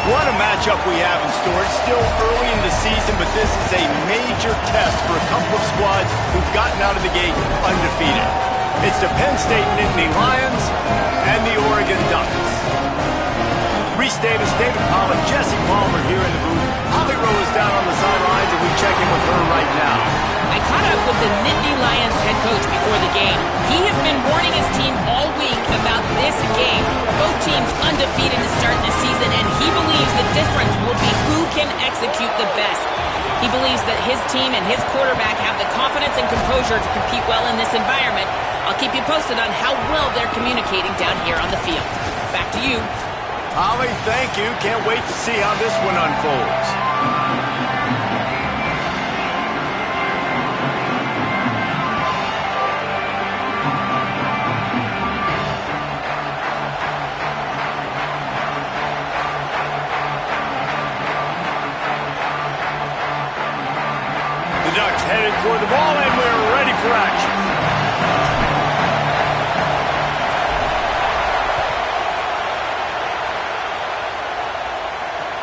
What a matchup we have in store. It's still early in the season, but this is a major test for a couple of squads who've gotten out of the gate undefeated. It's the Penn State Nittany Lions and the Oregon Ducks. Reese Davis, David Pollack, Jesse Palmer here in the booth. Holly Rowe is down on the sidelines, and we check in with her right now. I caught up with the Nittany Lions head coach before the game. He has been warning his team all week about this game. Both teams undefeated to start the season, and he believes the difference will be who can execute the best. He believes that his team and his quarterback have the confidence and composure to compete well in this environment. I'll keep you posted on how well they're communicating down here on the field. Back to you. Holly, thank you. Can't wait to see how this one unfolds. The Ducks headed toward the ball, and we're ready for action.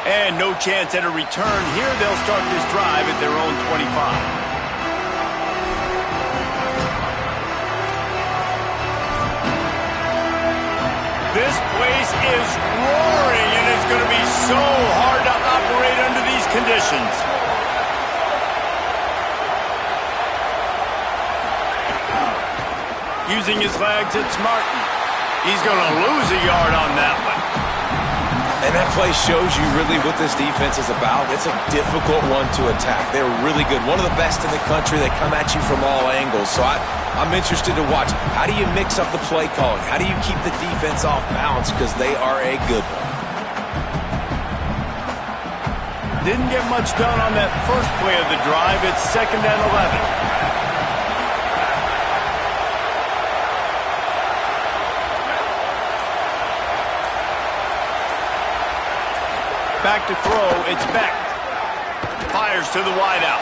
And no chance at a return here. They'll start this drive at their own 25. This place is roaring, and it's going to be so hard to operate under these conditions. Using his legs, it's Martin. He's going to lose a yard on that one. And that play shows you really what this defense is about. It's a difficult one to attack. They're really good. One of the best in the country. They come at you from all angles. So I'm interested to watch. How do you mix up the play calling? How do you keep the defense off balance? Because they are a good one. Didn't get much done on that first play of the drive. It's 2nd and 11. Back to throw, it's Beck. Fires to the wideout.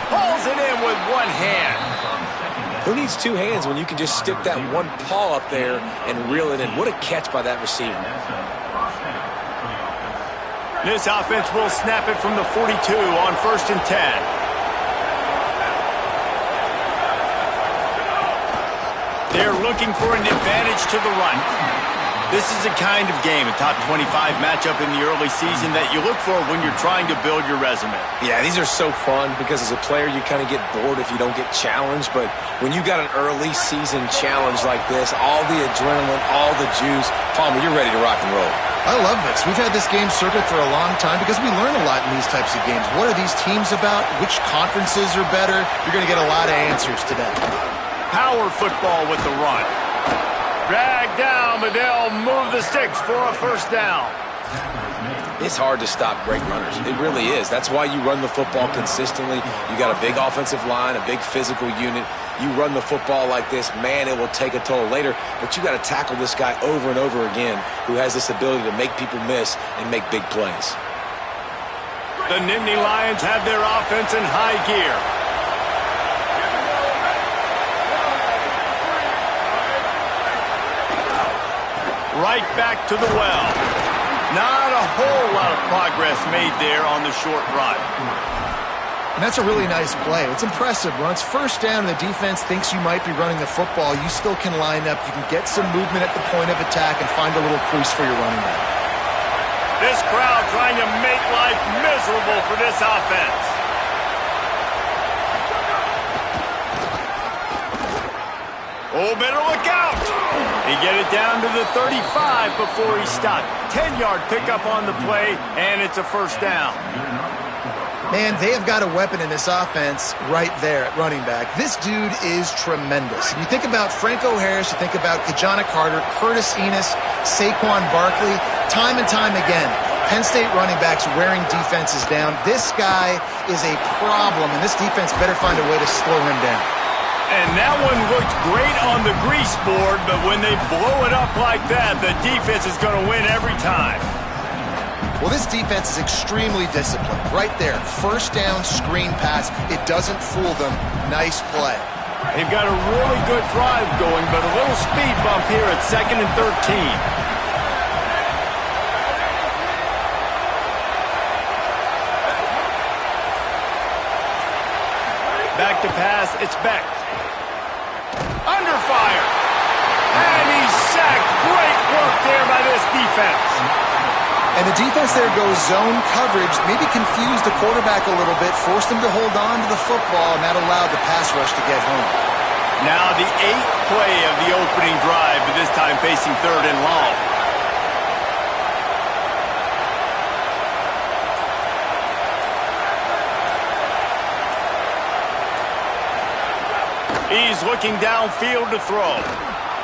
Pulls it in with one hand. Who needs two hands when you can just stick that one paw up there and reel it in? What a catch by that receiver. This offense will snap it from the 42 on 1st and 10. They're looking for an advantage to the right. This is the kind of game, a top 25 matchup in the early season that you look for when you're trying to build your resume. Yeah, these are so fun because as a player you kind of get bored if you don't get challenged. But when you got an early season challenge like this, all the adrenaline, all the juice, Palmer, you're ready to rock and roll. I love this. We've had this game circled for a long time because we learn a lot in these types of games. What are these teams about? Which conferences are better? You're going to get a lot of answers today. Power football with the run. Drag down, but they'll move the sticks for a 1st down. It's hard to stop great runners. It really is. That's why you run the football consistently. You got a big offensive line, a big physical unit. You run the football like this, man, it will take a toll later. But you got to tackle this guy over and over again who has this ability to make people miss and make big plays. The Nittany Lions have their offense in high gear. Right back to the well. Not a whole lot of progress made there on the short run. And that's a really nice play. It's impressive. When it's 1st down and the defense thinks you might be running the football, you still can line up. You can get some movement at the point of attack and find a little crease for your running back. This crowd trying to make life miserable for this offense. Oh, better look out. He get it down to the 35 before he stopped. 10-yard pickup on the play, and it's a 1st down. Man, they have got a weapon in this offense right there at running back. This dude is tremendous. You think about Franco Harris, you think about Kajana Carter, Curtis Enos, Saquon Barkley, time and time again. Penn State running backs wearing defenses down. This guy is a problem, and this defense better find a way to slow him down. And that one looked great on the grease board, but when they blow it up like that, the defense is going to win every time. Well, this defense is extremely disciplined. Right there, 1st down screen pass. It doesn't fool them. Nice play. They've got a really good drive going, but a little speed bump here at 2nd and 13. to pass. It's Beck. Under fire. And he's sacked. Great work there by this defense. And the defense there goes zone coverage, maybe confused the quarterback a little bit, forced him to hold on to the football, and that allowed the pass rush to get home. Now the 8th play of the opening drive, but this time facing 3rd and long. He's looking downfield to throw.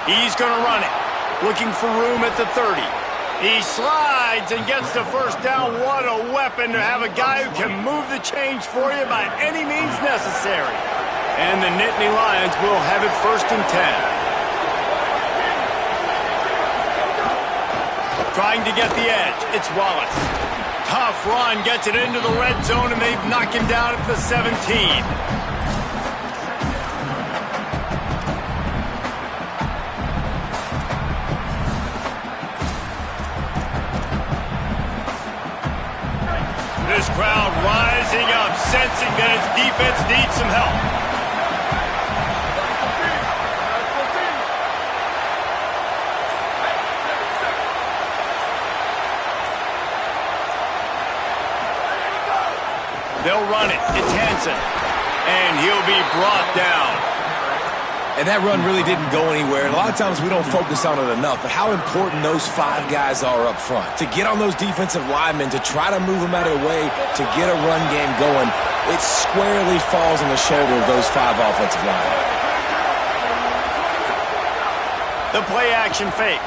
He's going to run it. Looking for room at the 30. He slides and gets the first down. What a weapon to have a guy who can move the chains for you by any means necessary. And the Nittany Lions will have it 1st and 10. Trying to get the edge. It's Wallace. Tough run. Gets it into the red zone, and they knock him down at the 17. This crowd rising up, sensing that its defense needs some help. They'll run it. It's Hansen. And he'll be brought down. And that run really didn't go anywhere. And a lot of times we don't focus on it enough, but how important those 5 guys are up front. To get on those defensive linemen, to try to move them out of the way, to get a run game going, it squarely falls on the shoulder of those 5 offensive linemen. The play action fake.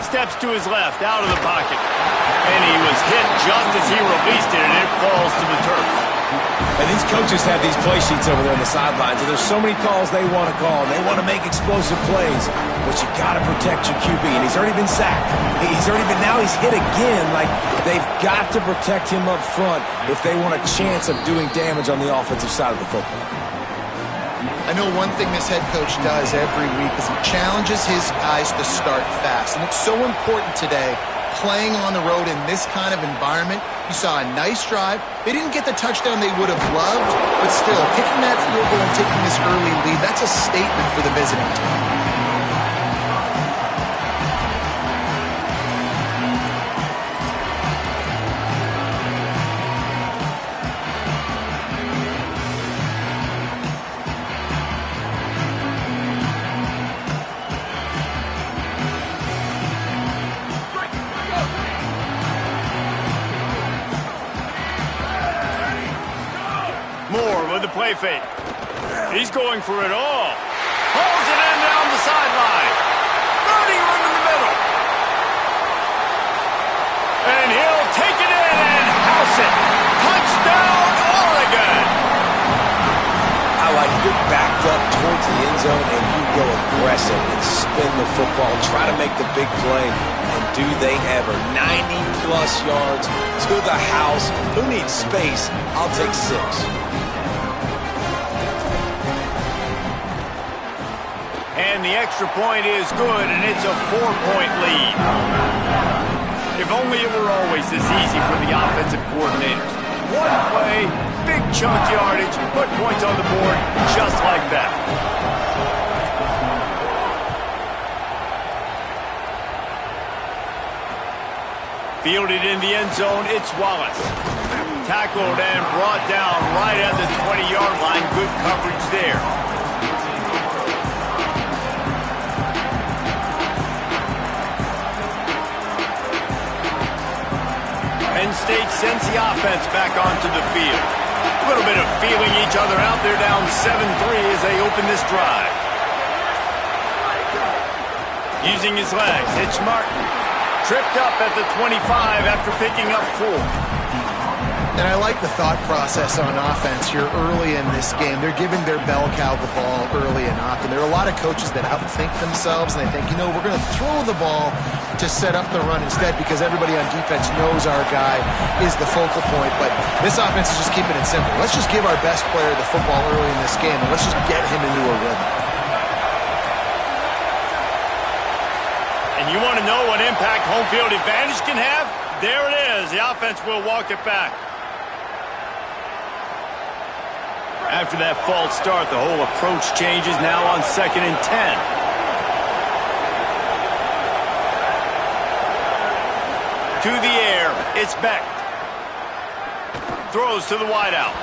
Steps to his left, out of the pocket. And he was hit just as he released it, and it falls to the turf. And these coaches have these play sheets over there on the sidelines, and there's so many calls they want to call. They want to make explosive plays, but you got to protect your QB, and he's already been sacked. Now he's hit again. Like, they've got to protect him up front if they want a chance of doing damage on the offensive side of the football. I know one thing this head coach does every week is he challenges his guys to start fast, and it's so important today. Playing on the road in this kind of environment, you saw a nice drive. They didn't get the touchdown they would have loved, but still, kicking that field goal and taking this early lead, that's a statement for the visiting team. The play fake. He's going for it all. Pulls it in down the sideline. 30 run in the middle. And he'll take it in and house it. Touchdown, Oregon. I like it backed up towards the end zone, and you go aggressive and spin the football, try to make the big play, and do they ever. 90-plus yards to the house. Who needs space? I'll take 6. And the extra point is good, and it's a 4-point lead. If only it were always this easy for the offensive coordinators. One play, big chunk yardage, put points on the board just like that. Fielded in the end zone, it's Wallace. Tackled and brought down right at the 20-yard line. Good coverage there. Penn State sends the offense back onto the field. A little bit of feeling each other out. They're down 7-3 as they open this drive. Using his legs, it's Martin. Tripped up at the 25 after picking up 4. And I like the thought process on offense here early in this game. They're giving their bell cow the ball early and often. There are a lot of coaches that outthink themselves, and they think, we're going to throw the ball to set up the run instead because everybody on defense knows our guy is the focal point. But this offense is just keeping it simple. Let's just give our best player the football early in this game, and let's just get him into a rhythm. And you want to know what impact home field advantage can have? There it is. The offense will walk it back. After that false start, the whole approach changes now on 2nd and 10. To the air, it's Beck. Throws to the wideout.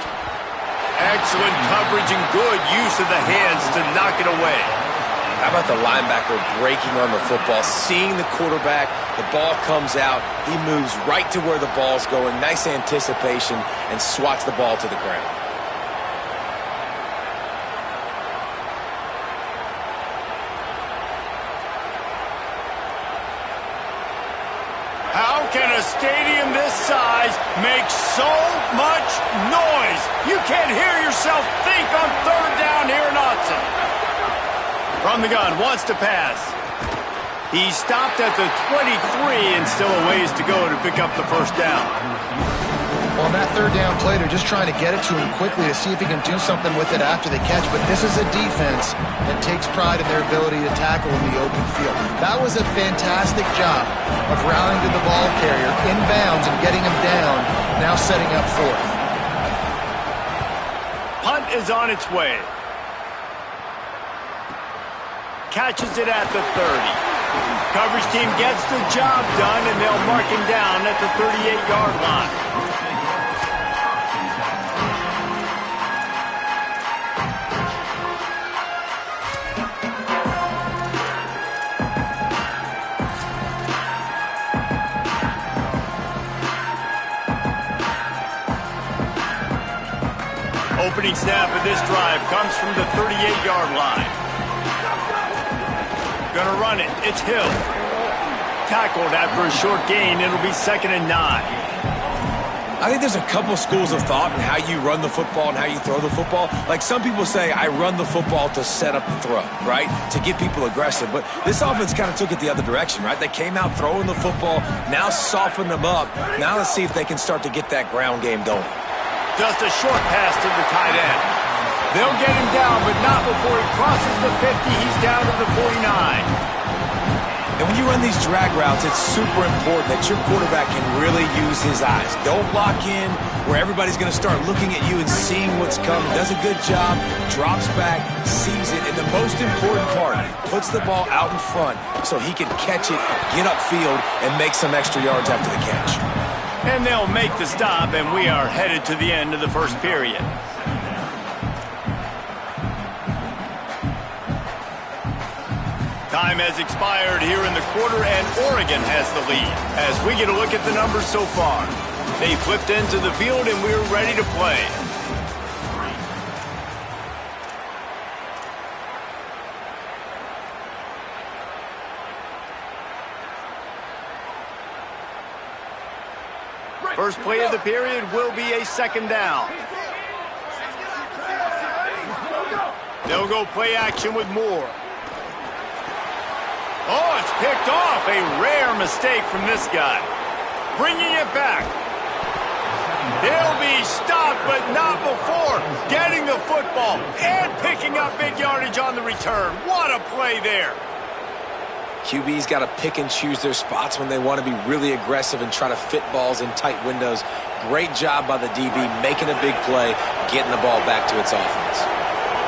Excellent coverage and good use of the hands to knock it away. How about the linebacker breaking on the football, seeing the quarterback, the ball comes out, he moves right to where the ball's going, nice anticipation, and swats the ball to the ground. How can a stadium this size make so much noise? You can't hear yourself think on 3rd down here in Austin. From the gun, wants to pass. He stopped at the 23 and still a ways to go to pick up the 1st down. On that 3rd down play, they're just trying to get it to him quickly to see if he can do something with it after the catch. But this is a defense that takes pride in their ability to tackle in the open field. That was a fantastic job of rallying to the ball carrier inbounds and getting him down, now setting up 4th. Punt is on its way. Catches it at the 30. Coverage team gets the job done, and they'll mark him down at the 38-yard line. Opening snap of this drive comes from the 38-yard line. Gonna run it. It's Hill. Tackled after a short gain. It'll be 2nd and 9. I think there's a couple schools of thought in how you run the football and how you throw the football. Like some people say, I run the football to set up the throw, right? To get people aggressive. But this offense kind of took it the other direction, right? They came out throwing the football, now softened them up. Now let's see if they can start to get that ground game going. Just a short pass to the tight end. They'll get him down, but not before he crosses the 50. He's down to the 49. And when you run these drag routes, it's super important that your quarterback can really use his eyes. Don't lock in where everybody's going to start looking at you and seeing what's coming. Does a good job, drops back, sees it, and the most important part, puts the ball out in front so he can catch it, get upfield, and make some extra yards after the catch. And they'll make the stop, and we are headed to the end of the 1st period. Time has expired here in the quarter, and Oregon has the lead. As we get a look at the numbers so far, they flipped into the field, and we're ready to play. First play of the period will be a 2nd down. They'll go play action with Moore. Oh, it's picked off. A rare mistake from this guy. Bringing it back. He'll be stopped, but not before getting the football and picking up big yardage on the return. What a play there. QB's got to pick and choose their spots when they want to be really aggressive and try to fit balls in tight windows. Great job by the DB making a big play, getting the ball back to its offense.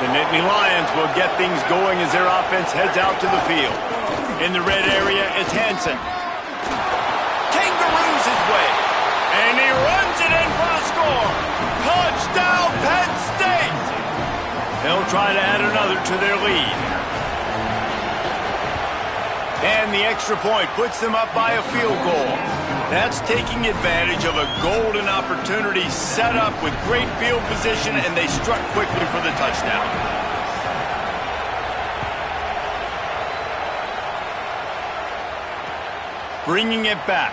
The Nittany Lions will get things going as their offense heads out to the field. In the red area, it's Hansen. Kangaroos his way. And he runs it in for a score. Touchdown, Penn State. They'll try to add another to their lead. And the extra point puts them up by a field goal. That's taking advantage of a golden opportunity set up with great field position, and they struck quickly for the touchdown. Bringing it back.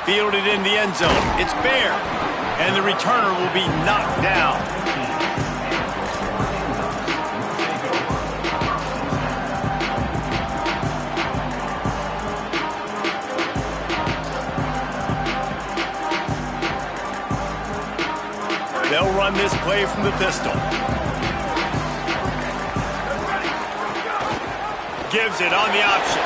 Fielded in the end zone. It's Bear. And the returner will be knocked down. They'll run this play from the pistol. Gives it on the option.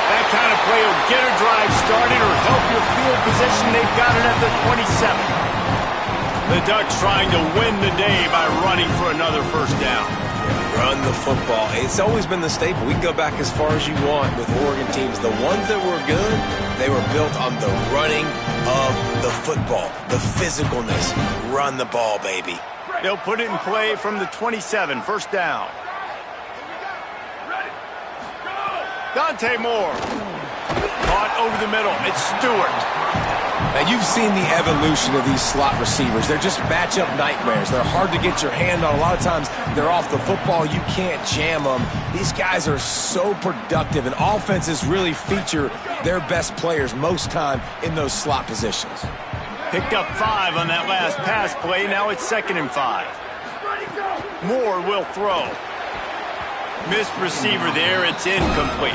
That kind of play will get a drive started or help your field position. They've got it at the 27. The Ducks trying to win the day by running for another first down. Run the football. It's always been the staple. We can go back as far as you want with Oregon teams. The ones that were good, they were built on the running of the football, the physicalness. Run the ball, baby. They'll put it in play from the 27, first down. Dante Moore. Caught over the middle. It's Stewart. Now, you've seen the evolution of these slot receivers. They're just matchup nightmares. They're hard to get your hand on. A lot of times, they're off the football. You can't jam them. These guys are so productive, and offenses really feature their best players most time in those slot positions. Picked up 5 on that last pass play. Now it's 2nd and 5. Moore will throw. Missed receiver there. It's incomplete.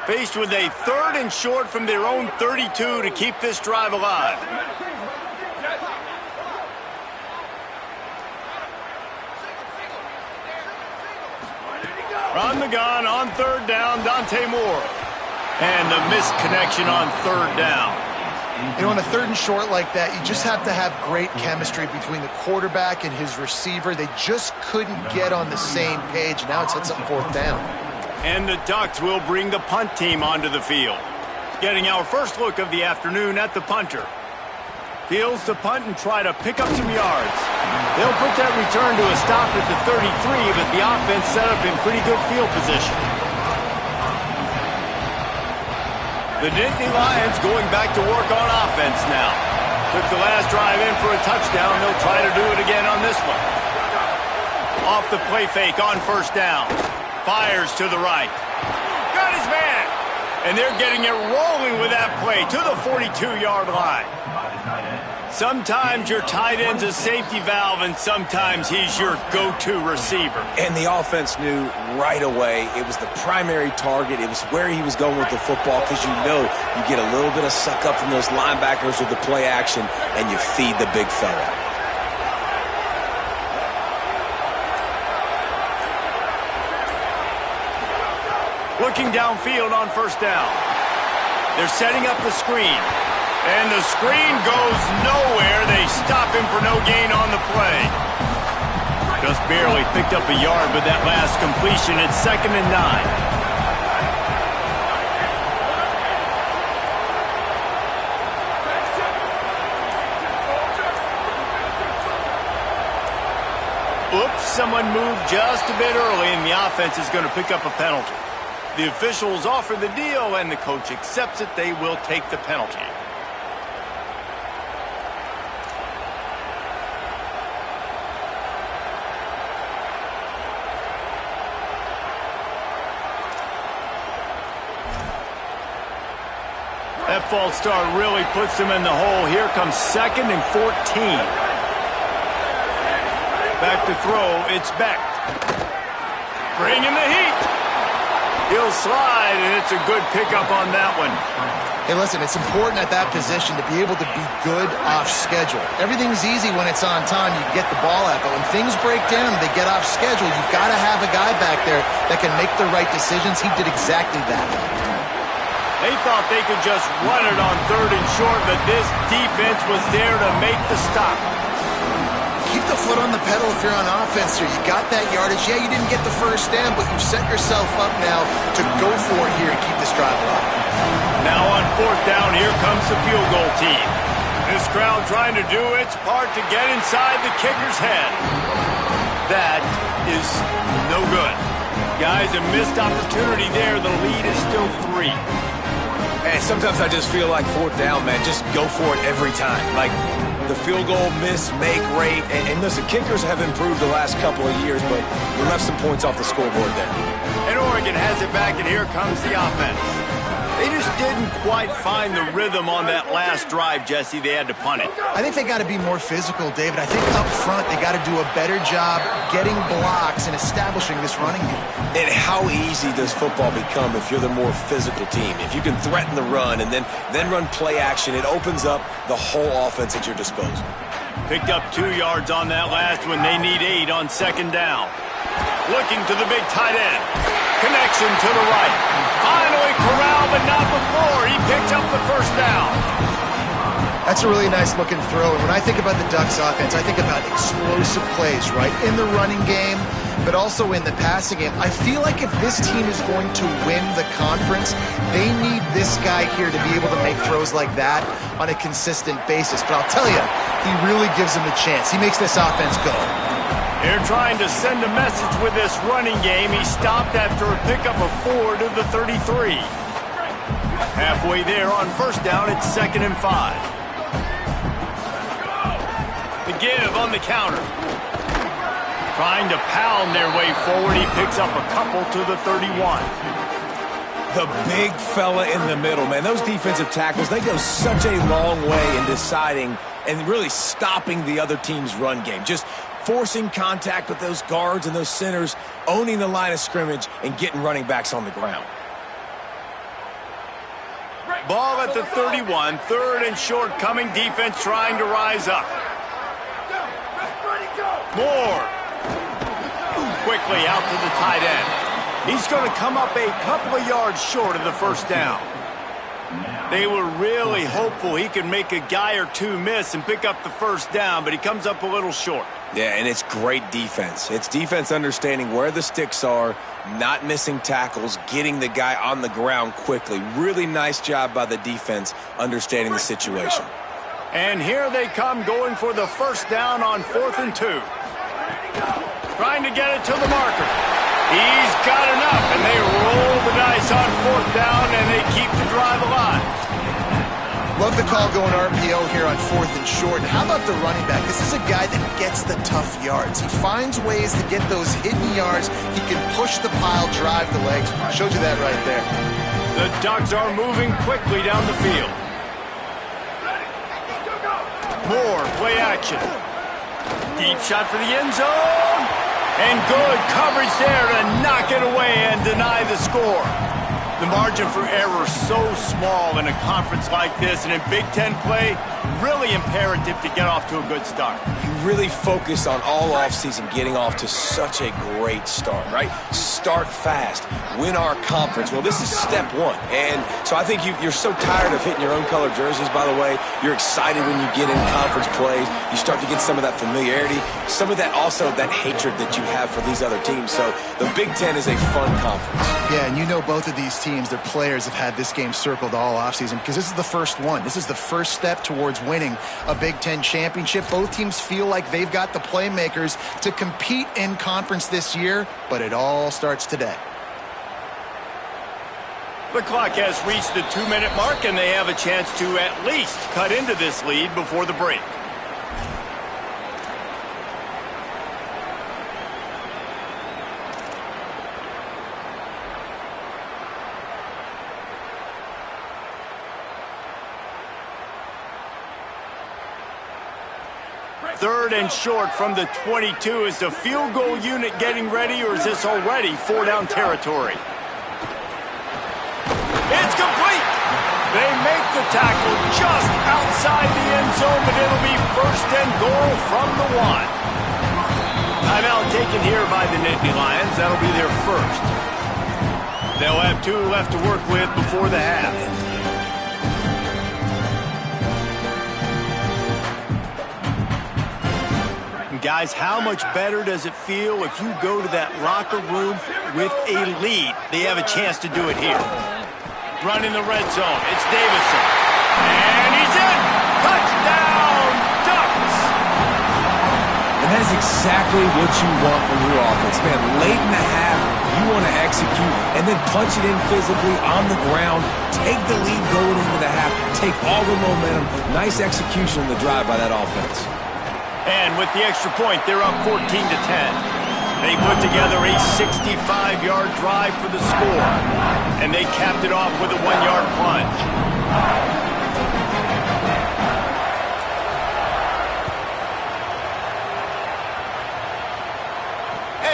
Faced with a 3rd and short from their own 32 to keep this drive alive. On the gun on 3rd down, Dante Moore. And the missed connection on 3rd down. You know, on a 3rd and short like that, you just have to have great chemistry between the quarterback and his receiver. They just couldn't get on the same page. Now it sets up 4th down. And the Ducks will bring the punt team onto the field. Getting our first look of the afternoon at the punter. Fields to punt and try to pick up some yards. They'll put that return to a stop at the 33, but the offense set up in pretty good field position. The Nittany Lions going back to work on offense now. Took the last drive in for a touchdown. They'll try to do it again on this one. Off the play fake on 1st down. Fires to the right. Got his man. And they're getting it rolling with that play to the 42-yard line. Sometimes your tight end's a safety valve, and sometimes he's your go-to receiver. And the offense knew right away it was the primary target. It was where he was going with the football, because you know you get a little bit of suck up from those linebackers with the play action, and you feed the big fella. Looking downfield on 1st down. They're setting up the screen. And the screen goes nowhere. They stop him for no gain on the play. Just barely picked up a yard with that last completion. It's 2nd and 9. Oops, someone moved just a bit early, and the offense is going to pick up a penalty. The officials offer the deal, and the coach accepts it. They will take the penalty. That false start really puts them in the hole. Here comes 2nd and 14. Back to throw. It's Beck. Bringing the heat. He'll slide, and it's a good pickup on that one. Hey, listen, it's important at that position to be able to be good off schedule. Everything's easy when it's on time. You get the ball out, but when things break down and they get off schedule, you've got to have a guy back there that can make the right decisions. He did exactly that. They thought they could just run it on 3rd and short, but this defense was there to make the stop. Keep the foot on the pedal if you're on offense here. You got that yardage. Yeah, you didn't get the first down, but you've set yourself up now to go for it here and keep this drive alive. Now on 4th down, here comes the field goal team. This crowd trying to do its part to get inside the kicker's head. That is no good. Guys, a missed opportunity there. The lead is still 3. Hey, sometimes I just feel like 4th down, man. Just go for it every time. Like the field goal miss, make rate. And listen, kickers have improved the last couple of years, but we left some points off the scoreboard there. And Oregon has it back, and here comes the offense. They just didn't quite find the rhythm on that last drive, Jesse. They had to punt it. I think they got to be more physical, David. I think up front they got to do a better job getting blocks and establishing this running game. And how easy does football become if you're the more physical team? If you can threaten the run and then run play action, it opens up the whole offense at your disposal. Picked up 2 yards on that last one. They need 8 on second down. Looking to the big tight end. Connection to the right. Finally corralled, but not before. He picks up the first down. That's a really nice looking throw. And when I think about the Ducks offense, I think about explosive plays, right? In the running game, but also in the passing game. I feel like if this team is going to win the conference, they need this guy here to be able to make throws like that on a consistent basis. But I'll tell you, he really gives them a chance. He makes this offense go. They're trying to send a message with this running game. He stopped after a pickup of 4 to the 33. Halfway there on first down, it's 2nd and 5. The give on the counter. Trying to pound their way forward. He picks up a couple to the 31. The big fella in the middle, man. Those defensive tackles, they go such a long way in deciding and really stopping the other team's run game. Just forcing contact with those guards and those centers, owning the line of scrimmage, and getting running backs on the ground. Ball at the 31. 3rd and short coming. Defense trying to rise up. Moore. Quickly out to the tight end. He's going to come up a couple of yards short of the first down. They were really hopeful he could make a guy or two miss and pick up the first down, but he comes up a little short. Yeah, and it's great defense. It's defense understanding where the sticks are, not missing tackles, getting the guy on the ground quickly. Really nice job by the defense understanding the situation. And here they come going for the first down on 4th and 2. Trying to get it to the marker. He's got enough, and they roll the dice on 4th down, and they keep the drive alive. Love the call going RPO here on 4th and short. And how about the running back? This is a guy that gets the tough yards. He finds ways to get those hidden yards. He can push the pile, drive the legs. Showed you that right there. The Ducks are moving quickly down the field. Moore, play action. Deep shot for the end zone. And good coverage there to knock it away and deny the score. The margin for error so small in a conference like this, and in Big Ten play, really imperative to get off to a good start. You really focus on all offseason getting off to such a great start, right? Start fast, win our conference. Well, this is step 1. And so I think you're so tired of hitting your own color jerseys, by the way. You're excited when you get in conference plays. You start to get some of that familiarity, some of that also that hatred that you have for these other teams. So the Big Ten is a fun conference. Yeah, and you know both of these teams, their players have had this game circled all offseason because this is the first one. This is the first step towards winning a Big Ten championship. Both teams feel like they've got the playmakers to compete in conference this year, but it all starts today. The clock has reached the 2-minute mark, and they have a chance to at least cut into this lead before the break. Third and short from the 22. Is the field goal unit getting ready, or is this already 4-down territory? It's complete. They make the tackle just outside the end zone, but it'll be 1st and goal from the 1. Timeout taken here by the Nittany Lions. That'll be their first. They'll have 2 left to work with before the half. Guys, how much better does it feel if you go to that locker room with a lead? They have a chance to do it here. Running the red zone. It's Davison. And he's in! Touchdown, Ducks! And that is exactly what you want from your offense, man. Late in the half, you want to execute and then punch it in physically on the ground. Take the lead going into the half. Take all the momentum. Nice execution on the drive by that offense. And with the extra point, they're up 14-10. They put together a 65-yard drive for the score, and they capped it off with a 1-yard plunge.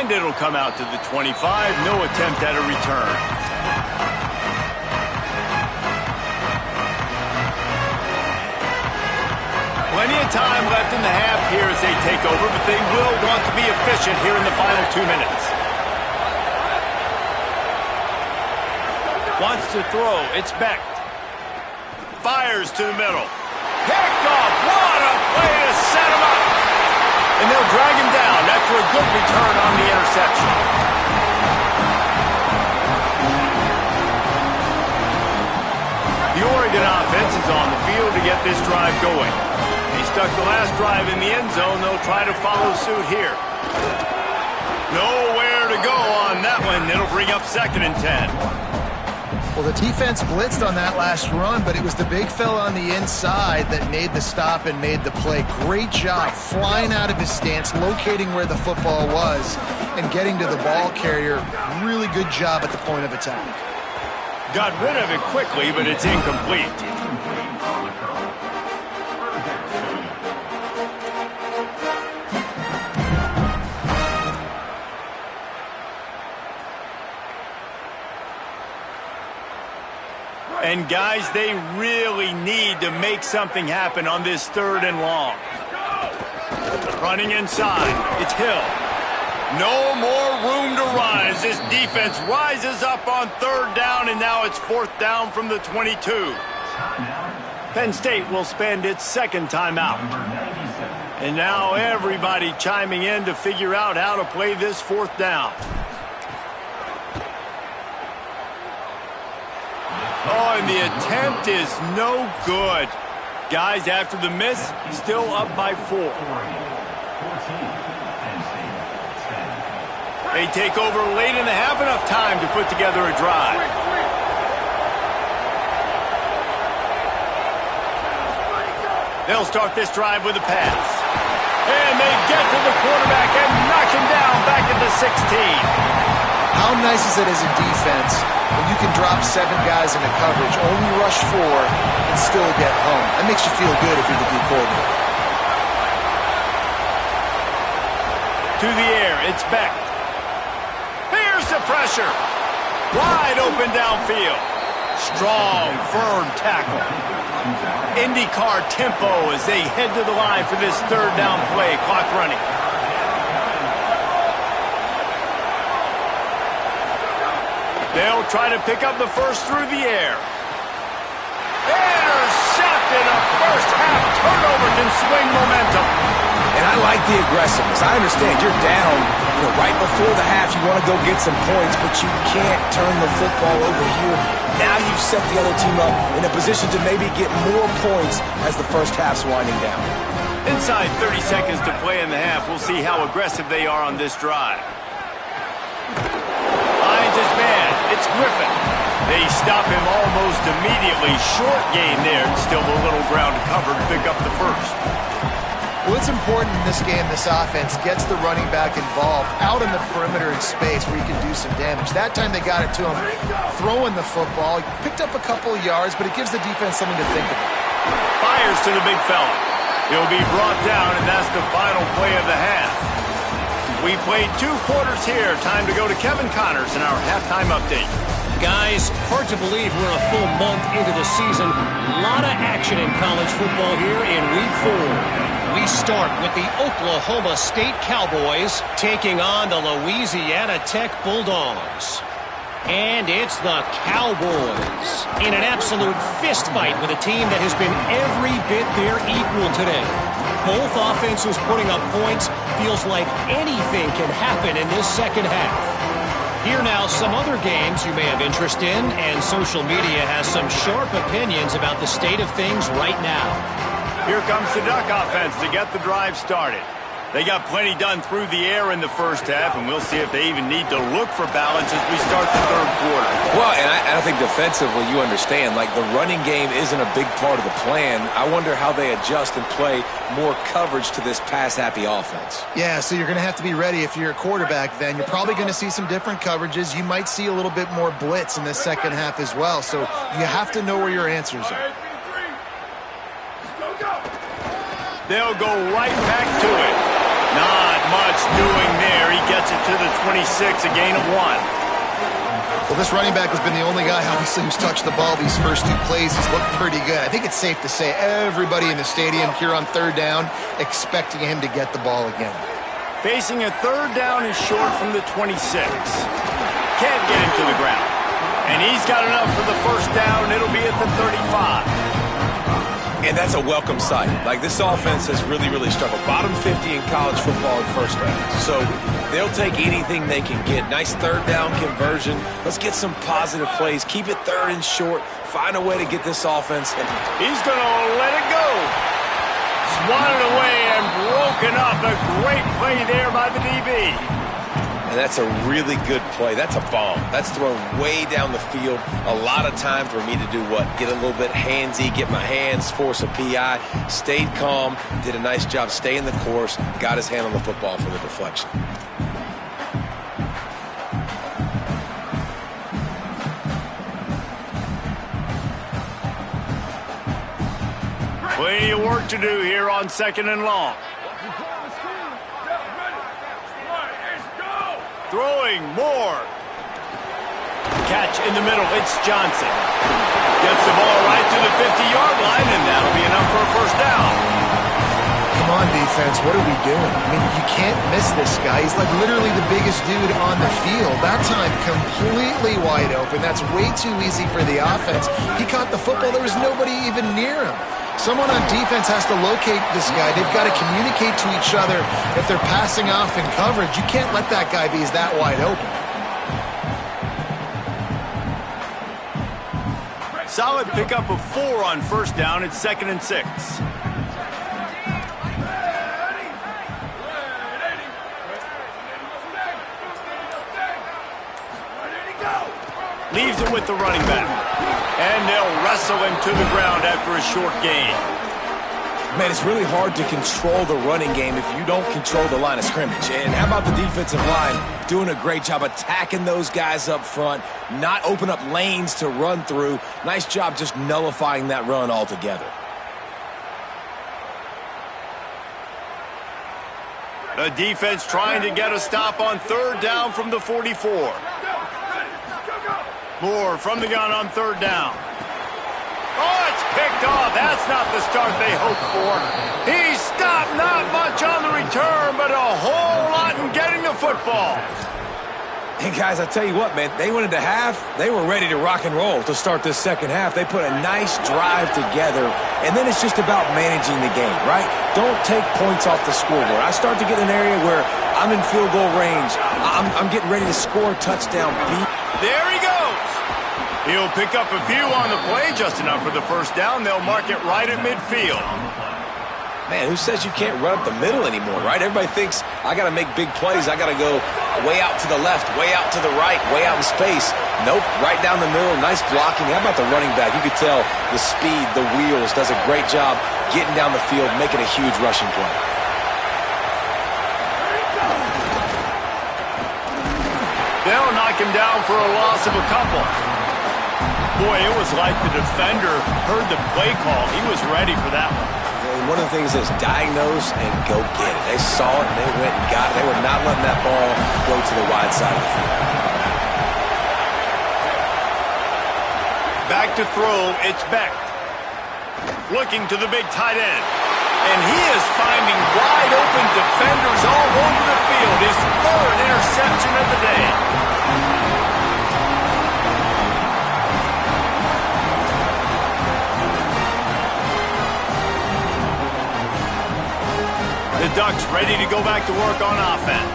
And it'll come out to the 25. No attempt at a return. Plenty of time left in the half here as they take over, but they will want to be efficient here in the final 2 minutes. Wants to throw. It's Beck. Fires to the middle. Picked off. What a play to set him up. And they'll drag him down after a good return on the interception. The Oregon offense is on the field to get this drive going. They stuck the last drive in the end zone. They'll try to follow suit here. Nowhere to go on that one. It'll bring up 2nd and 10. Well, the defense blitzed on that last run, but it was the big fella on the inside that made the stop and made the play. Great job flying out of his stance, locating where the football was, and getting to the ball carrier. Really good job at the point of attack. Got rid of it quickly, but it's incomplete. And guys, they really need to make something happen on this 3rd and long. Running inside, it's Hill. No more room to run as this defense rises up on 3rd down, and now it's 4th down from the 22. Penn State will spend its 2nd timeout. And now everybody chiming in to figure out how to play this 4th down. Oh, and the attempt is no good. Guys, after the miss, still up by 4. They take over late in the half, enough time to put together a drive. They'll start this drive with a pass. And they get to the quarterback and knock him down back at the 16. How nice is it as a defense when you can drop 7 guys into coverage, only rush 4, and still get home? That makes you feel good if you're the D coordinator. To the air, it's Beck. Here's the pressure. Wide open downfield. Strong, firm tackle. IndyCar tempo as they head to the line for this 3rd down play. Clock running. They'll try to pick up the first through the air. Intercepted. A first-half turnover can swing momentum. And I like the aggressiveness. I understand you're down, right before the half. You want to go get some points, but you can't turn the football over here. Now you've set the other team up in a position to maybe get more points as the first half's winding down. Inside 30 seconds to play in the half. We'll see how aggressive they are on this drive. Finds his man. It's Griffin. They stop him almost immediately. Short gain there. Still a little ground to cover to pick up the first. Well, it's important in this game this offense gets the running back involved out in the perimeter in space where you can do some damage. That time they got it to him throwing the football. He picked up a couple of yards, but it gives the defense something to think about. Fires to the big fella. He'll be brought down, and that's the final play of the half. We played 2 quarters here. Time to go to Kevin Connors in our halftime update. Guys, hard to believe we're a full month into the season. A lot of action in college football here in Week 4. We start with the Oklahoma State Cowboys taking on the Louisiana Tech Bulldogs. And it's the Cowboys in an absolute fist fight with a team that has been every bit their equal today. Both offenses putting up points. Feels like anything can happen in this second half. Here now, some other games you may have interest in, and social media has some sharp opinions about the state of things right now. Here comes the Duck offense to get the drive started. They got plenty done through the air in the first half, and we'll see if they even need to look for balance as we start the third quarter. Well, and I think defensively, you understand, like the running game isn't a big part of the plan. I wonder how they adjust and play more coverage to this pass-happy offense. Yeah, so you're going to have to be ready if you're a quarterback then. You're probably going to see some different coverages. You might see a little bit more blitz in the second half as well, so you have to know where your answers are. They'll go right back to it. Not much doing there. He gets it to the 26, a gain of 1. Well, this running back has been the only guy, obviously, who's touched the ball these first 2 plays. He's looked pretty good. I think it's safe to say everybody in the stadium here on third down expecting him to get the ball again. Facing a third down is short from the 26. Can't get him to the ground. And he's got enough for the first down. It'll be at the 35. And that's a welcome sight. Like, this offense has really, really struggled. Bottom 50 in college football in first down. So they'll take anything they can get. Nice third down conversion. Let's get some positive plays. Keep it third and short. Find a way to get this offense. And he's going to let it go. Swatted away and broken up. A great play there by the DB. And that's a really good play. That's a bomb. That's thrown way down the field. A lot of time for me to do what? Get a little bit handsy, get my hands, force a PI. Stayed calm, did a nice job staying the course, got his hand on the football for the deflection. Plenty of work to do here on 2nd and long. Throwing more. Catch in the middle. It's Johnson. Gets the ball right to the 50-yard line, and that'll be enough for a first down. Come on, defense. What are we doing? I mean, you can't miss this guy. He's like literally the biggest dude on the field. That time, completely wide open. That's way too easy for the offense. He caught the football. There was nobody even near him. Someone on defense has to locate this guy. They've got to communicate to each other if they're passing off in coverage. You can't let that guy be that wide open. Solid pickup of 4 on first down. It's 2nd and 6. Leaves it with the running back. And they'll wrestle him to the ground after a short gain. Man, it's really hard to control the running game if you don't control the line of scrimmage. And how about the defensive line doing a great job attacking those guys up front, not open up lanes to run through. Nice job just nullifying that run altogether. The defense trying to get a stop on third down from the 44. Moore from the gun on third down. Oh, it's picked off. That's not the start they hoped for. He stopped, not much on the return, but a whole lot in getting the football. And guys, I tell you what, man, they went into half. They were ready to rock and roll to start this second half. They put a nice drive together, and then it's just about managing the game, right? Don't take points off the scoreboard. I start to get in an area where I'm in field goal range. I'm getting ready to score a touchdown. There he goes. He'll pick up a few on the play, just enough for the first down. They'll mark it right at midfield. Man, who says you can't run up the middle anymore, right? Everybody thinks I got to make big plays. I got to go way out to the left, way out to the right, way out in space. Nope, right down the middle. Nice blocking. How about the running back? You could tell the speed, the wheels, does a great job getting down the field, making a huge rushing play. They'll knock him down for a loss of a couple. Boy, it was like the defender heard the play call. He was ready for that one. And one of the things is diagnose and go get it. They saw it and they went and got it. They were not letting that ball go to the wide side of the field. Back to throw, it's Beck. Looking to the big tight end. And he is finding wide open defenders all over the field. His third interception of the day. The Ducks ready to go back to work on offense.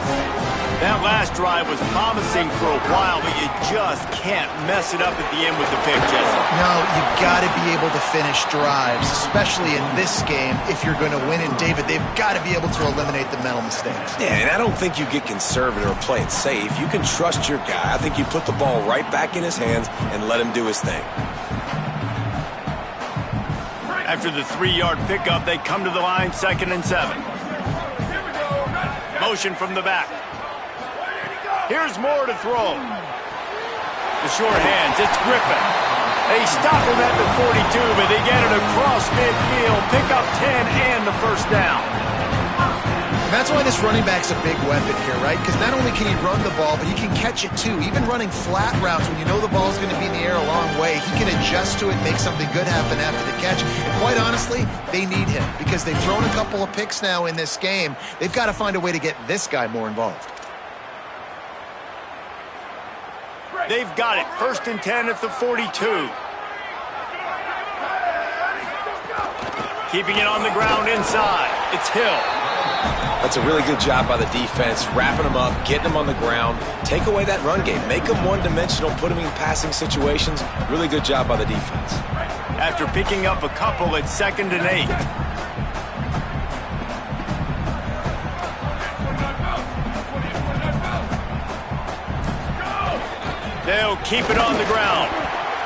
That last drive was promising for a while, but you just can't mess it up at the end with the pick, Jesse. No, you got to be able to finish drives, especially in this game. If you're going to win, and David, they've got to be able to eliminate the mental mistakes. Yeah, and I don't think you get conservative or play it safe. You can trust your guy. I think you put the ball right back in his hands and let him do his thing. After the 3-yard pickup, they come to the line, 2nd and 7. Motion from the back. Here's Moore to throw. The short hands, it's Griffin. They stop him at the 42, but they get it across midfield. Pick up 10 and the first down. And that's why this running back's a big weapon here, right? Because not only can he run the ball, but he can catch it too. Even running flat routes when you know the ball's going to be in the air a long way, he can adjust to it, make something good happen after the catch. And quite honestly, they need him because they've thrown a couple of picks now in this game. They've got to find a way to get this guy more involved. They've got it. 1st and 10 at the 42. Keeping it on the ground inside. It's Hill. That's a really good job by the defense, wrapping them up, getting them on the ground. Take away that run game. Make them one-dimensional, put them in passing situations. Really good job by the defense. After picking up a couple, it's 2nd and 8. They'll keep it on the ground.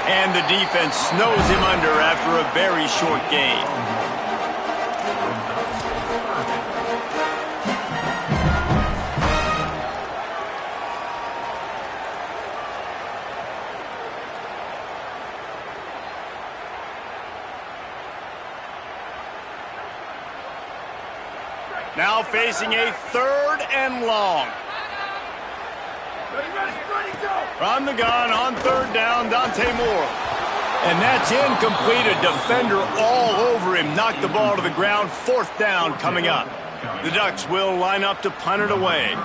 And the defense snows him under after a very short gain. Now facing a 3rd and long. From the gun on 3rd down, Dante Moore. And that's incomplete. A defender all over him. Knocked the ball to the ground. 4th down coming up. The Ducks will line up to punt it away.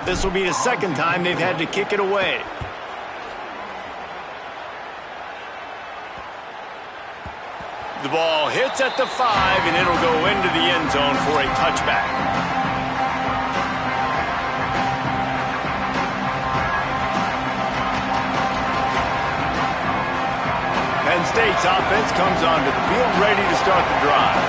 This will be the 2nd time they've had to kick it away. The ball hits at the 5, and it'll go into the end zone for a touchback. Penn State's offense comes onto the field ready to start the drive.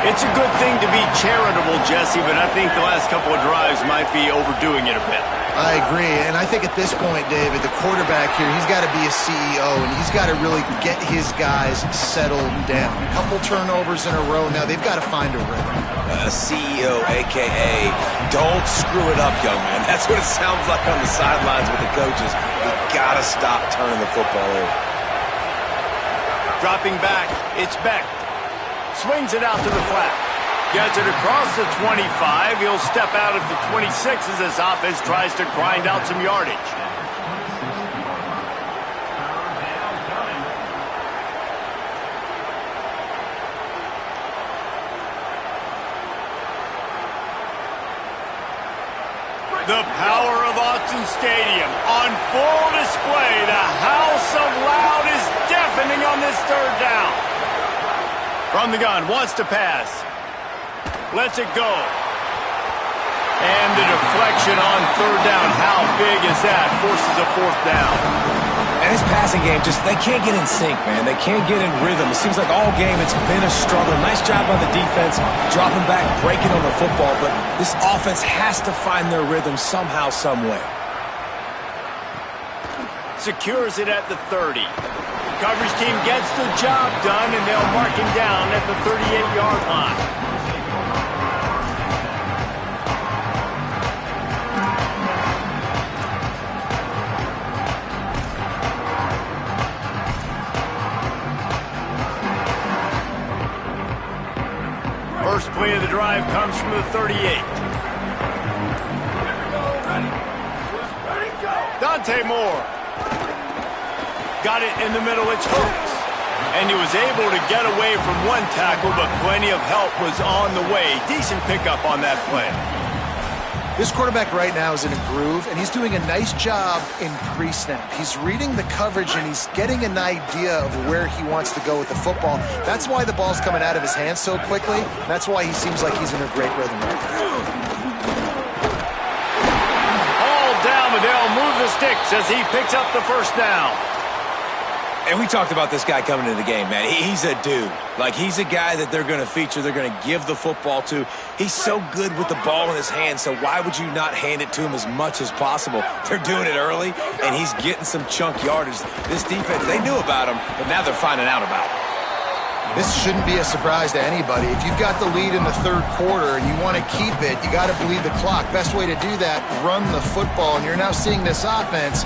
It's a good thing to be charitable, Jesse, but I think the last couple of drives might be overdoing it a bit. I agree, and I think at this point, David, the quarterback here, he's got to be a CEO, and he's got to really get his guys settled down. A couple turnovers in a row now. They've got to find a rhythm. A CEO, a.k.a. don't screw it up, young man. That's what it sounds like on the sidelines with the coaches. We got to stop turning the football over. Dropping back, it's Beck. Swings it out to the flat. Gets it across the 25. He'll step out at the 26 as this offense tries to grind out some yardage. The power of Autzen Stadium on full display. The house of loud is deafening on this 3rd down. From the gun, wants to pass. Lets it go. And the deflection on 3rd down. How big is that? Forces a 4th down. And his passing game, they can't get in sync, man. They can't get in rhythm. It seems like all game it's been a struggle. Nice job by the defense, dropping back, breaking on the football, but this offense has to find their rhythm somehow, some way. Secures it at the 30. Coverage team gets the job done, and they'll mark him down at the 38-yard line. First play of the drive comes from the 38. Dante Moore. Got it in the middle, it's Hooks. And he was able to get away from one tackle, but plenty of help was on the way. Decent pickup on that play. This quarterback right now is in a groove, and he's doing a nice job in pre-snap. He's reading the coverage, and he's getting an idea of where he wants to go with the football. That's why the ball's coming out of his hands so quickly. That's why he seems like he's in a great rhythm right now. but they'll move the sticks as he picks up the first down. And we talked about this guy coming into the game, man. He's a dude. Like, he's a guy that they're going to feature, they're going to give the football to. He's so good with the ball in his hand, so why would you not hand it to him as much as possible? They're doing it early, and he's getting some chunk yardage. This defense, they knew about him, but now they're finding out about him. This shouldn't be a surprise to anybody. If you've got the lead in the third quarter and you want to keep it, you got to bleed the clock. Best way to do that, run the football. And you're now seeing this offense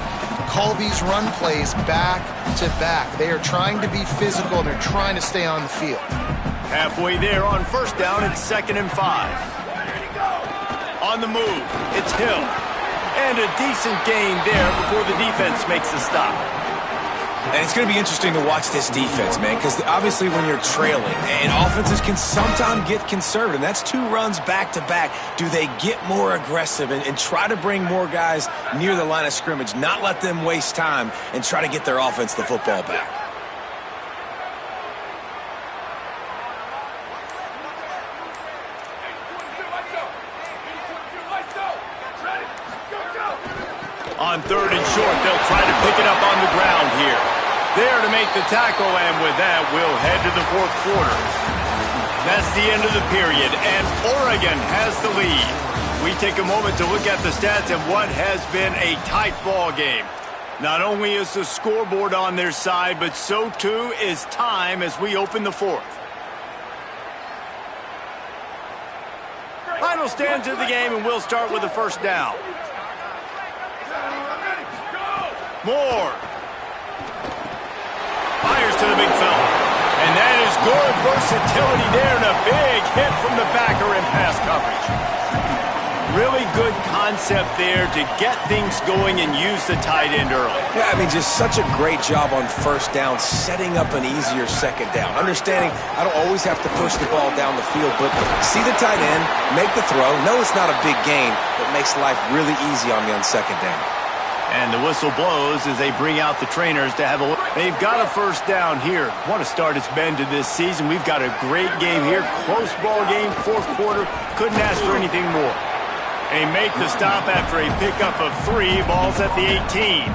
call these run plays back to back. They are trying to be physical, and they're trying to stay on the field. Halfway there on first down, it's 2nd and 5. On the move, it's Hill. And a decent gain there before the defense makes the stop. And it's going to be interesting to watch this defense, man, because obviously when you're trailing, and offenses can sometimes get conservative. That's 2 runs back-to-back. Do they get more aggressive and try to bring more guys near the line of scrimmage, not let them waste time, and try to get their offense the football back? On 3rd and short, they'll try to pick it up on the ground here. There to make the tackle, and with that, we'll head to the 4th quarter. That's the end of the period, and Oregon has the lead. We take a moment to look at the stats of what has been a tight ball game. Not only is the scoreboard on their side, but so too is time as we open the 4th. Final stands of the game, and we'll start with the first down. Moore fires to the big fella. And that is good versatility there, and a big hit from the backer in pass coverage. Really good concept there to get things going and use the tight end early. Yeah, I mean, just such a great job on first down, setting up an easier second down. Understanding I don't always have to push the ball down the field, but see the tight end, make the throw. No, it's not a big gain, but makes life really easy on me on second down. And the whistle blows as they bring out the trainers to have a look. They've got a first down here. What a start it's been to this season. We've got a great game here. Close ball game, 4th quarter. Couldn't ask for anything more. They make the stop after a pickup of 3. Balls at the 18.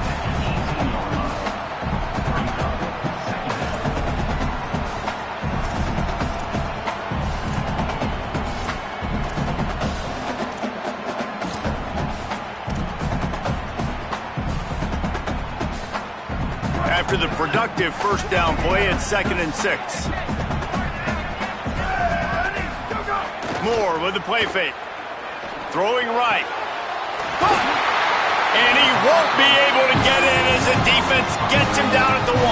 After the productive first down play, it's 2nd and 6. Moore with the play fake. Throwing right. And he won't be able to get in as the defense gets him down at the 1.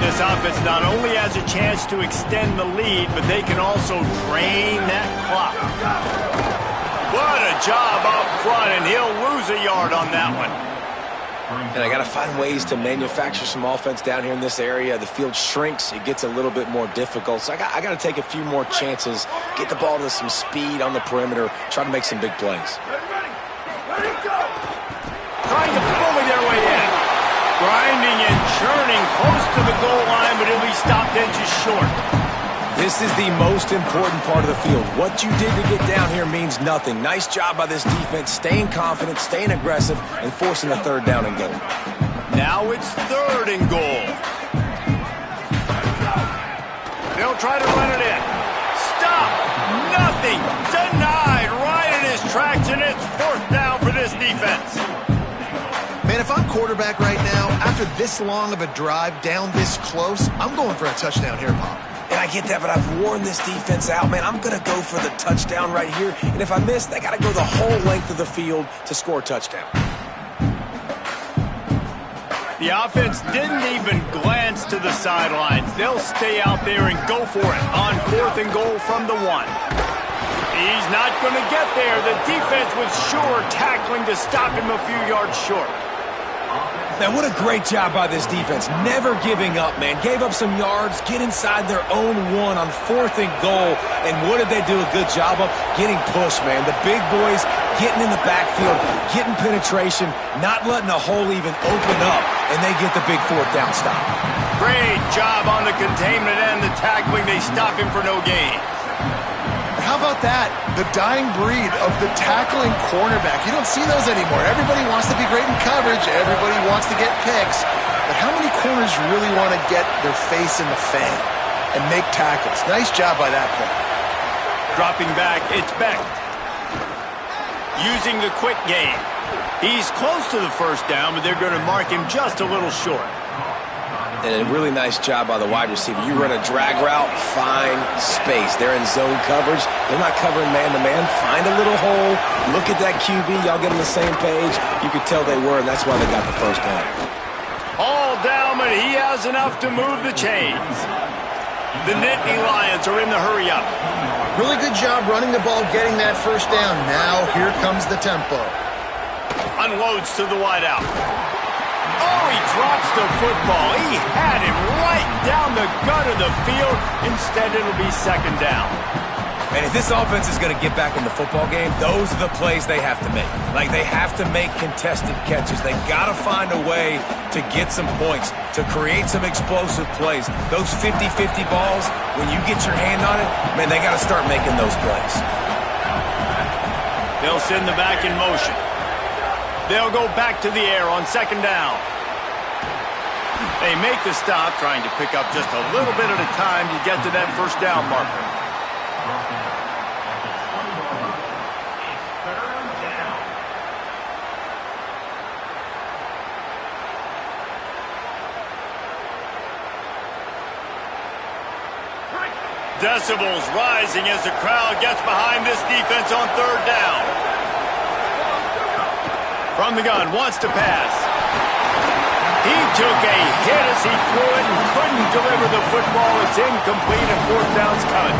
This offense not only has a chance to extend the lead, but they can also drain that clock. What a job up front, and he'll lose a yard on that one. And I got to find ways to manufacture some offense down here in this area. The field shrinks. It gets a little bit more difficult. So I got to take a few more chances, get the ball to some speed on the perimeter, try to make some big plays. Ready, go! Trying to bully their way in. Grinding and churning close to the goal line, but he'll be stopped inches short. This is the most important part of the field. What you did to get down here means nothing. Nice job by this defense, staying confident, staying aggressive, and forcing a 3rd down and goal. Now it's 3rd and goal. They'll try to run it in. Stop! Nothing! Denied right in his tracks, and it's 4th down for this defense. Man, if I'm quarterback right now, after this long of a drive down this close, I'm going for a touchdown here, Pop. And I get that, but I've worn this defense out, man. I'm going to go for the touchdown right here. And if I miss, they got to go the whole length of the field to score a touchdown. The offense didn't even glance to the sidelines. They'll stay out there and go for it on 4th and goal from the 1. He's not going to get there. The defense was sure tackling to stop him a few yards short. Now, what a great job by this defense. Never giving up, man. Gave up some yards, get inside their own 1 on 4th and goal. And what did they do a good job of? Getting pushed, man. The big boys getting in the backfield, getting penetration, not letting the hole even open up, and they get the big 4th down stop. Great job on the containment and the tackling. They stop him for no gain. How how about that? The dying breed of the tackling cornerback. You don't see those anymore. Everybody wants to be great in coverage. Everybody wants to get picks. But how many corners really want to get their face in the fan and make tackles? Nice job by that play. Dropping back, it's Beck. Using the quick game. He's close to the first down, but they're going to mark him just a little short. And a really nice job by the wide receiver. You run a drag route, find space. They're in zone coverage. They're not covering man-to-man. Find a little hole. Look at that QB. Y'all get on the same page. You could tell they were, and that's why they got the first down. All down, but he has enough to move the chains. The Nittany Lions are in the hurry-up. Really good job running the ball, getting that first down. Now here comes the tempo. Unloads to the wideout. Oh, he drops the football. He had him right down the gut of the field. Instead, it'll be second down. And if this offense is going to get back in the football game, those are the plays they have to make. Like, they have to make contested catches. They've got to find a way to get some points, to create some explosive plays. Those 50-50 balls, when you get your hand on it, man, they got to start making those plays. They'll send the back in motion. They'll go back to the air on second down. They make the stop, trying to pick up just a little bit at a time to get to that first down marker. Decibels rising as the crowd gets behind this defense on third down. From the gun, wants to pass. He took a hit as he threw it and couldn't deliver the football. It's incomplete and fourth down's coming.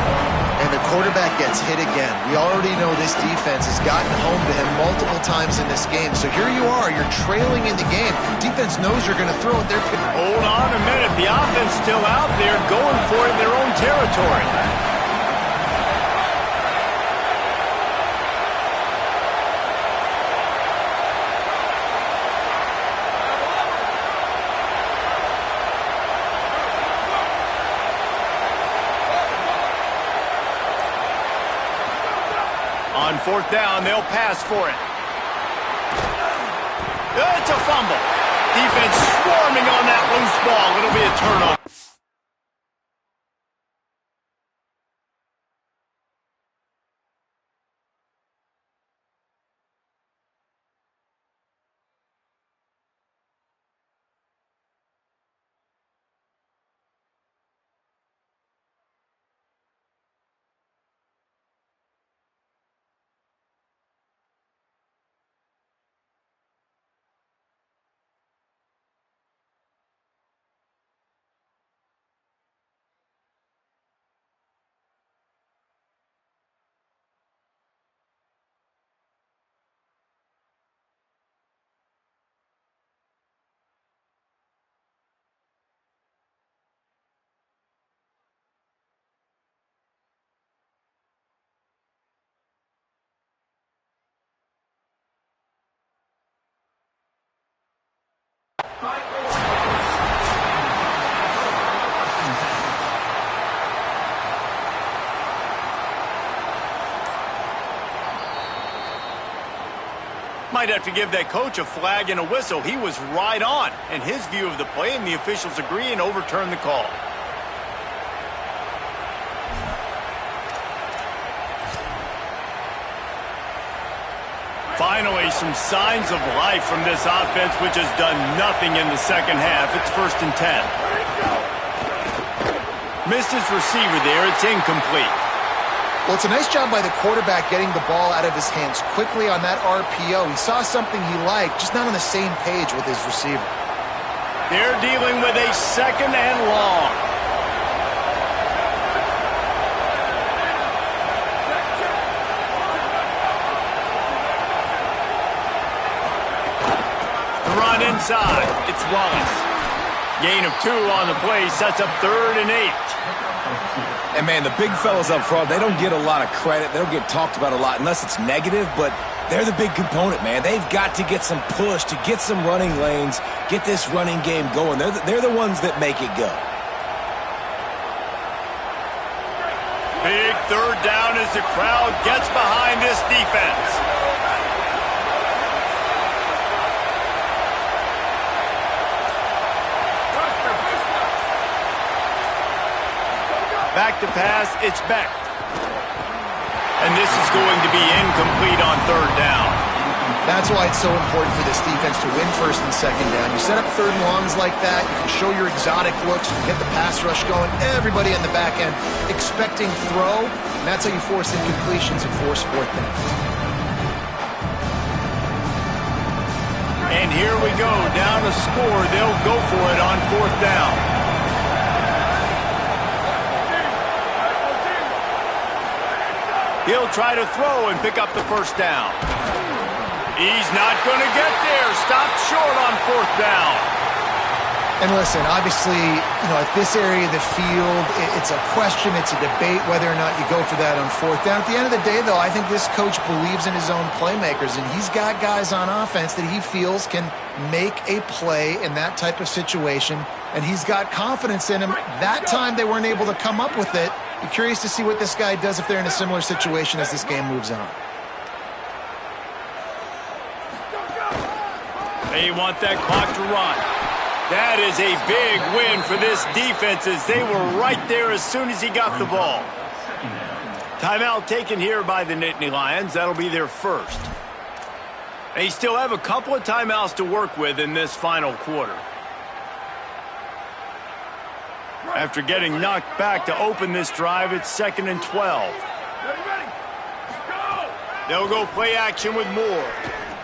And the quarterback gets hit again. We already know this defense has gotten home to him multiple times in this game. So here you are, you're trailing in the game. Defense knows you're going to throw it. Hold on a minute. The offense still out there going for it in their own territory. On fourth down, they'll pass for it. It's a fumble. Defense swarming on that loose ball. It'll be a turnover. Might have to give that coach a flag and a whistle. He was right on in his view of the play, and the officials agree and overturn the call. Finally, some signs of life from this offense, which has done nothing in the second half. It's 1st and 10. Missed his receiver there. It's incomplete. Well, it's a nice job by the quarterback getting the ball out of his hands quickly on that RPO. He saw something he liked, just not on the same page with his receiver. They're dealing with a second and long. The run inside. It's Wallace. Gain of 2 on the play sets up 3rd and 8. And, man, the big fellas up front, they don't get a lot of credit. They don't get talked about a lot unless it's negative, but they're the big component, man. They've got to get some push, to get some running lanes, get this running game going. They're the ones that make it go. Big third down as the crowd gets behind this defense. Back to pass, it's Beck. And this is going to be incomplete on third down. That's why it's so important for this defense to win first and second down. You set up third and longs like that, you can show your exotic looks, you can get the pass rush going, everybody in the back end expecting throw, and that's how you force incompletions and force fourth downs. And here we go, down a score. They'll go for it on fourth down. He'll try to throw and pick up the first down. He's not going to get there. Stopped short on fourth down. And listen, obviously, at this area of the field, it's a question, it's a debate whether or not you go for that on fourth down. At the end of the day, though, I think this coach believes in his own playmakers, and he's got guys on offense that he feels can make a play in that type of situation, and he's got confidence in him. That time they weren't able to come up with it. Be curious to see what this guy does if they're in a similar situation as this game moves on. They want that clock to run. That is a big win for this defense as they were right there as soon as he got the ball. Timeout taken here by the Nittany Lions. That'll be their first. They still have a couple of timeouts to work with in this final quarter. After getting knocked back to open this drive, it's 2nd and 12. They'll go play action with Moore.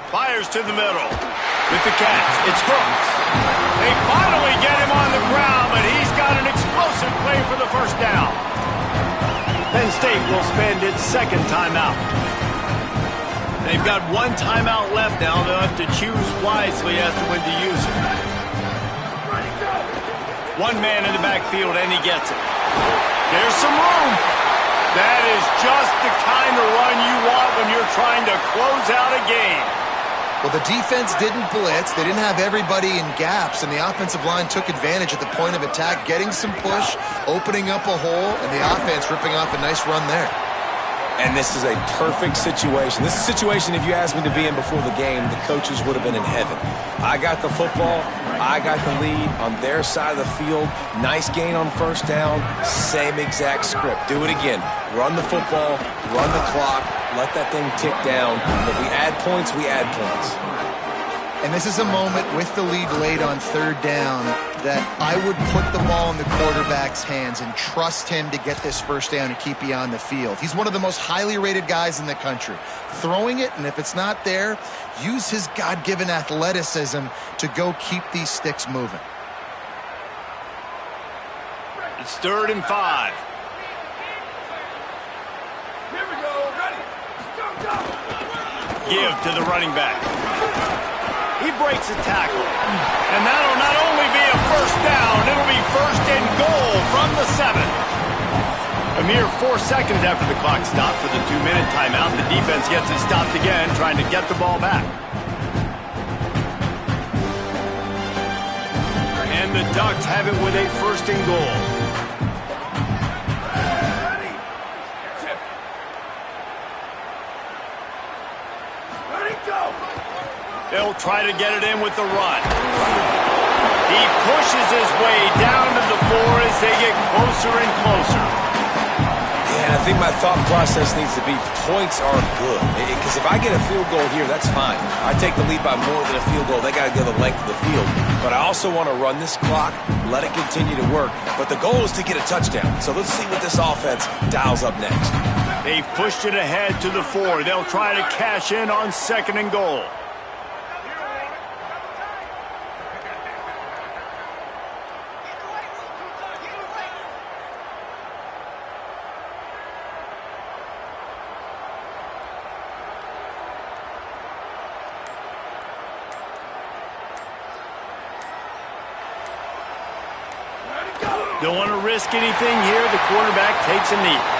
Fires to the middle. With the catch, it's hooked. They finally get him on the ground, but he's got an explosive play for the first down. Penn State will spend its second timeout. They've got one timeout left now. They'll have to choose wisely as to when to use it. One man in the backfield, and he gets it. There's some room. That is just the kind of run you want when you're trying to close out a game. Well, the defense didn't blitz. They didn't have everybody in gaps, and the offensive line took advantage at the point of attack, getting some push, opening up a hole, and the offense ripping off a nice run there. And this is a perfect situation. This is a situation, if you asked me to be in before the game, the coaches would have been in heaven. I got the football. I got the lead on their side of the field. Nice gain on first down. Same exact script. Do it again. Run the football. Run the clock. Let that thing tick down. And if we add points, we add points. And this is a moment with the lead late on third down that I would put the ball in the quarterback's hands and trust him to get this first down and keep you on the field. He's one of the most highly rated guys in the country. Throwing it, and if it's not there, use his God-given athleticism to go keep these sticks moving. It's 3rd and 5. Here we go, ready. Go. Give to the running back. He breaks a tackle. And that'll not only be a first down, it'll be 1st and goal from the 7. A mere 4 seconds after the clock stopped for the 2-minute timeout, the defense gets it stopped again, trying to get the ball back. And the Ducks have it with a 1st and goal. They'll try to get it in with the run. He pushes his way down to the floor as they get closer and closer. Yeah, I think my thought process needs to be points are good. Because if I get a field goal here, that's fine. I take the lead by more than a field goal. They got to go the length of the field. But I also want to run this clock, let it continue to work. But the goal is to get a touchdown. So let's see what this offense dials up next. They've pushed it ahead to the 4. They'll try to cash in on 2nd and goal. Don't want to risk anything here. The quarterback takes a knee.